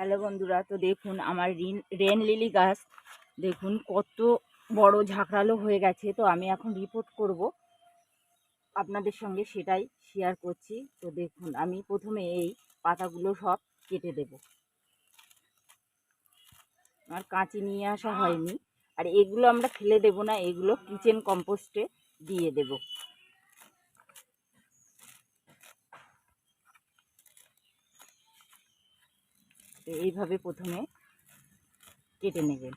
Hello বন্ধুরা, তো দেখুন আমার রেন লিলি গাছ দেখুন কত বড় ঝাঁকড়ালো হয়ে গেছে। তো আমি এখন রিপোর্ট করব আপনাদের সঙ্গে, সেটাই শেয়ার করছি। তো দেখুন আমি প্রথমে এই পাতাগুলো সব কেটে দেব। আর কাঁচি নিয়ে আসা হয়নি, আর এগুলো আমরা ফেলে দেব না, এগুলো কিচেন কম্পোস্টে দিয়ে দেব। তো এইভাবে প্রথমে কেটে নেবেন।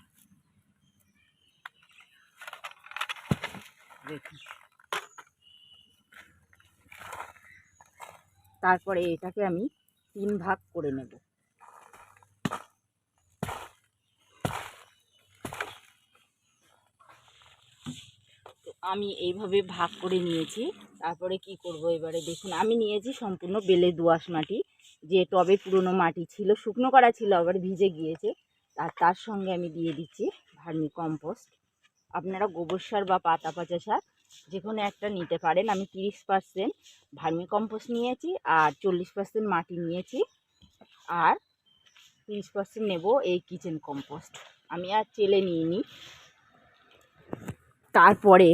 দেখুন, তারপরে এটাকে আমি 3 ভাগ করে নেব। তো আমি এইভাবে ভাগ করে নিয়েছি। তারপরে কি করব, এবারে দেখুন আমি নিয়েছি সম্পূর্ণ বেলে দোআঁশ মাটি, যে টবে পুরনো মাটি ছিল, শুকনো করা ছিল, আবার ভিজে গিয়েছে। আর তার সঙ্গে আমি দিয়ে দিচ্ছি ভার্মি কম্পোস্ট। আপনারা গোবর সার বা পাতা পচা সার যে কোনো একটা নিতে পারেন। আমি 30% ভার্মি কম্পোস্ট নিয়েছি, আর 40% মাটি নিয়েছি, আর 30% নেব এই কিচেন কম্পোস্ট। আমি আর চেলে নিইনি। তারপরে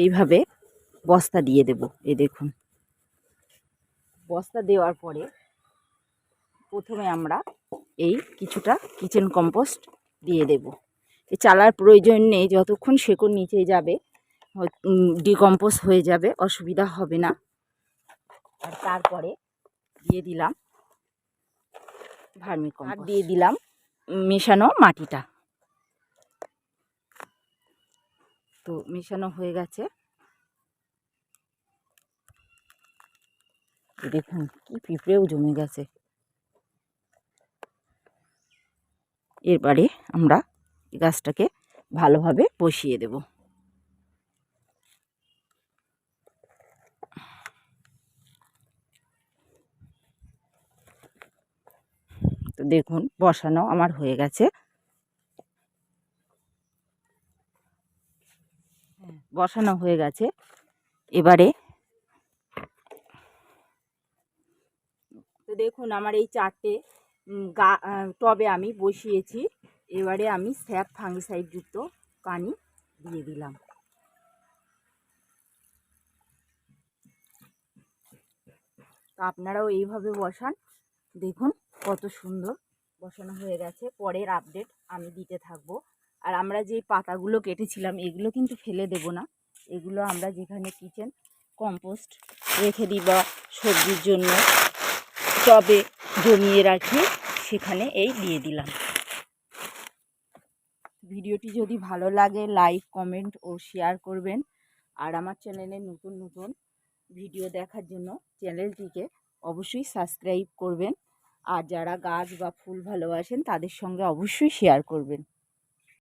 এইভাবে বস্তা দিয়ে দেব। এই দেখুন, বস্তা দেওয়ার পরে প্রথমে আমরা এই কিছুটা কিচেন কম্পোস্ট দিয়ে দেব। এই চালার প্রয়োজন নেই, যতক্ষণ শেকড় নিচে যাবে ডিকম্পোজ হয়ে যাবে, অসুবিধা হবে না। আর তারপরে দিয়ে দিলাম ভার্মি কম্পোস্ট, আর দিয়ে দিলাম মেশানো মাটিটা। তো মেশানো হয়ে গেছে। দেখুন কি পিঁপড়েও জমে গেছে। এরপরে আমরা গাছটাকে ভালোভাবে বসিয়ে দেব। তো দেখুন বসানো আমার হয়ে গেছে। বসানো হয়ে গেছে। এবারে তো দেখুন আমার এই 4টে টবে আমি বসিয়েছি। এবারে আমি স্যাপ ফাঙ্গিসাইড যুক্ত পানি দিয়ে দিলাম। তো আপনারাও এইভাবে বসান, দেখুন কত সুন্দর বসানো হয়ে গেছে। পরের আপডেট আমি দিতে থাকবো। আর আমরা যে পাতাগুলো কেটেছিলাম এগুলো কিন্তু ফেলে দেব না, এগুলো আমরা যেখানে কিচেন কম্পোস্ট রেখে দিই বা সবজির জন্য টবে জমিয়ে রাখি, সেখানে এই দিয়ে দিলাম। ভিডিওটি যদি ভালো লাগে লাইক, কমেন্ট ও শেয়ার করবেন। আর আমার চ্যানেলে নতুন নতুন ভিডিও দেখার জন্য চ্যানেলটিকে অবশ্যই সাবস্ক্রাইব করবেন। আর যারা গাছ বা ফুল ভালোবাসেন তাদের সঙ্গে অবশ্যই শেয়ার করবেন।